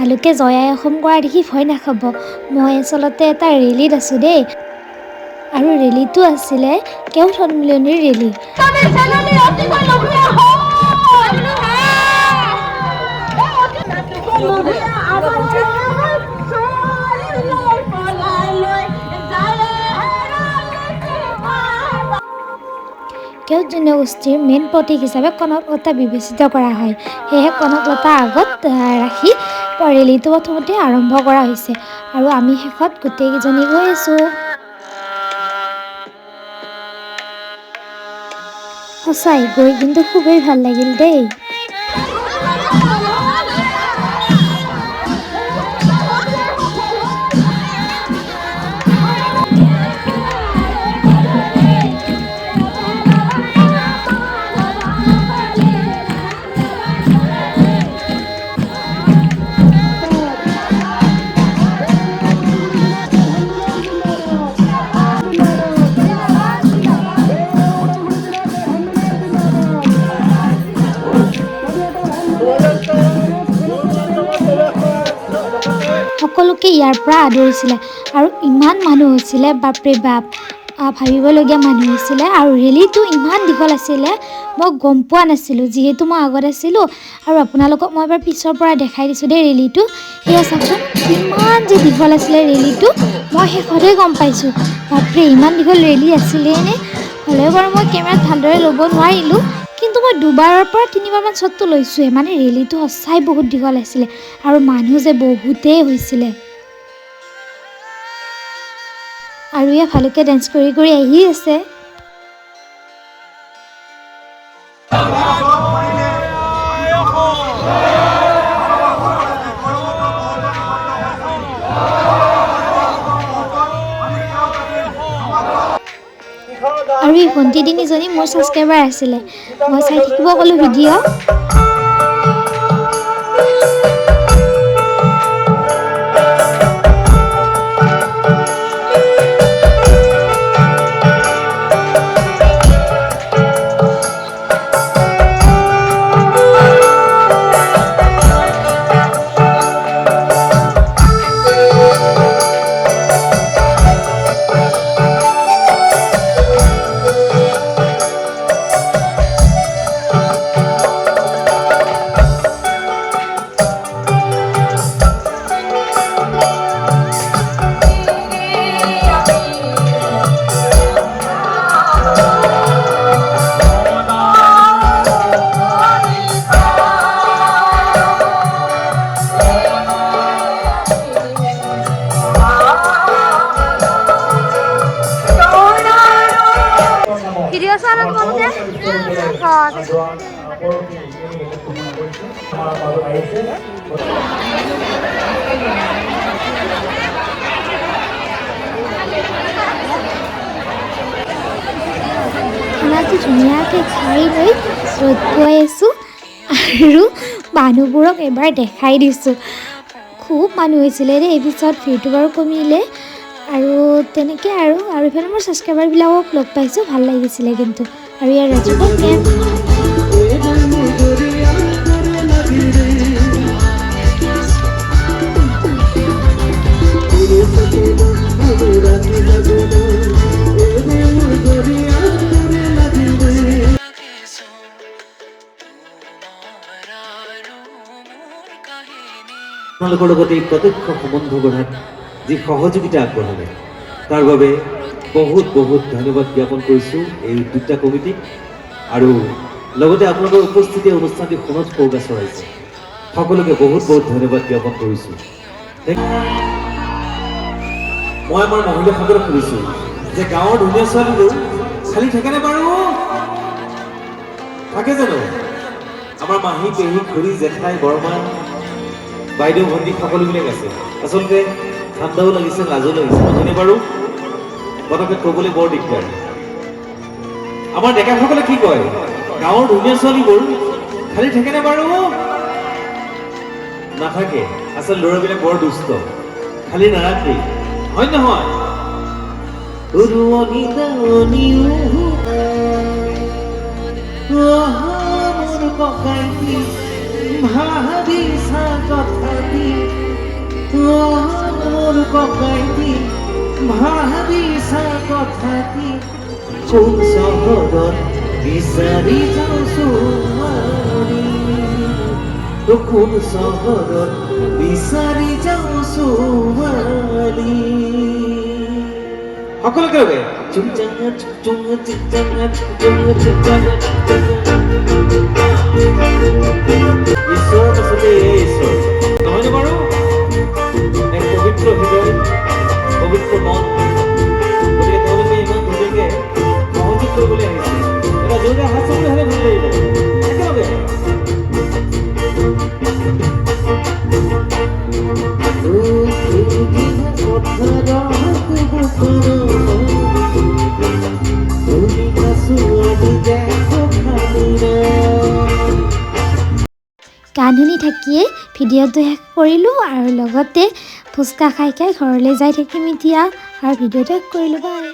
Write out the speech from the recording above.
ভালুকে জয়াই অসম কৰা দেখি ভয় নাখাব। মই আচলতে এটা ৰেলীত আছোঁ দেই, আৰু ৰেলীটো আছিলে কেও সন্মিলনীৰ ৰেলী। কেওট জনগোষ্ঠীৰ মেইন প্ৰতীক হিচাপে কনকলতা বিবেচিত কৰা হয়। সেয়েহে কনকলতা আগত ৰাখি ৰেলীটো প্ৰথমতে আৰম্ভ কৰা হৈছে, আৰু আমি শেষত গোটেইকেইজনী গৈ আছোঁ। সঁচাই গৈ কিন্তু খুবেই ভাল লাগিল দেই। সকলোকে ইয়াৰ পৰা আদৰিছিলে, আৰু ইমান মানুহ হৈছিলে, বাপৰে বাপ, ভাবিবলগীয়া মানুহ হৈছিলে। আৰু ৰেলীটো ইমান দীঘল আছিলে, মই গম পোৱা নাছিলোঁ, যিহেতু মই আগত আছিলোঁ। আৰু আপোনালোকক মই এবাৰ পিছৰ পৰা দেখাই দিছোঁ দেই ৰেলীটো। সেয়া চাওকচোন, ইমান যে দীঘল আছিলে ৰেলীটো, মই শেষতহে গম পাইছোঁ। বাপৰে, ইমান দীঘল ৰেলী আছিলেই নে? হ'লেও বাৰু মই কেমেৰাত ভালদৰে ল'ব নোৱাৰিলোঁ, কিন্তু মই 2বাৰৰ পৰা 3বাৰমান শ্বটটো লৈছোঁৱে। মানে ৰেলীটো সঁচাই বহুত দীঘল আছিলে, আৰু মানুহ যে বহুতেই হৈছিলে। আৰু এয়া ভালুকে ডান্স কৰি কৰি আহি আছে। আৰু এই ভণ্টি তিনিজনী মোৰ ছাবস্ক্ৰাইবাৰ আছিলে, মই চাই থাকিব ক'লোঁ ভিডিঅ'। খানাটো ধুনীয়াকৈ খাই লৈ ৰ'দ পোৱাই আছোঁ, আৰু মানুহবোৰক এবাৰ দেখাই দিছোঁ। খুব মানুহ হৈছিলে দেই, পিছত ভিৰটো বাৰু কমিলে, আৰু তেনেকৈ আৰু ইফালে মোৰ ছাবস্ক্ৰাইবাৰবিলাকক লগ পাইছোঁ, ভাল লাগিছিলে কিন্তু। আৰু ইয়াৰ ৰাজুকো মেম। আপোনালোকৰ লগত এই প্ৰত্যক্ষ সম্বন্ধ গঢ়াত যি সহযোগিতা আগবঢ়ালে, তাৰ বাবে বহুত বহুত ধন্যবাদ জ্ঞাপন কৰিছোঁ এই উদ্যোক্তা কমিটিক, আৰু লগতে আপোনালোকৰ উপস্থিতি অনুষ্ঠানটি সমাজ কৌগা চৰাইছে, সকলোকে বহুত বহুত ধন্যবাদ জ্ঞাপন কৰিছোঁ। মই আমাৰ মহিলাসকলক সুধিছোঁ যে গাঁৱৰ ধুনীয়া ছোৱালীবোৰ খালী থাকেনে বাৰু? থাকে জানো? আমাৰ মাহী, পেহী, খুৰী, জেঠাই, বৰমা, বাইদেউ, ভণ্টি সকলোবিলাক আছে। আচলতে ঠাণ্ডাও লাগিছে, লাজো লাগিছে, নহয়নে বাৰু? পটককৈ ক'বলৈ বৰ দিগদাৰ। আমাৰ ডেকাসকলে কি কয়, গাঁৱৰ ধুনীয়া ছোৱালীবোৰ খালী থাকেনে বাৰু? নাথাকে। আচলতে ল'ৰাবিলাক বৰ দুষ্ট, খালী নাৰাখেই, হয় নহয়? ভাবিছা কথাটি মোৰ ককাইটি ভাবিছা কথাটি কোন চহৰত বিচাৰি যাওঁ ছোৱালী কোন চহৰত বিচাৰি যাওঁ ছোৱালী সকলোকে বাবে চুমচাঙা চুমচাঙা চিচাঙা চুমচাঙা চিচাঙা ঈশ্বৰ আচলতে এই ঈশ্বৰ নহয়নে বাৰু এক পবিত্ৰ হৃদয় পবিত্ৰ মন গতিকে তেওঁলোকে ইমান ধুনীয়াকে সহযোগ কৰিবলৈ আহিছে এটা জোৰদাৰ হাত চাপৰি হ'লে ভাল লাগিব একেলগে গান শুনি থাকিয়ে ভিডিঅ'টো শেষ কৰিলোঁ আৰু লগতে ফুচকা খাই ঘৰলৈ যাই থাকিম এতিয়া আৰু ভিডিঅ'টো শেষ কৰিলোঁ বাই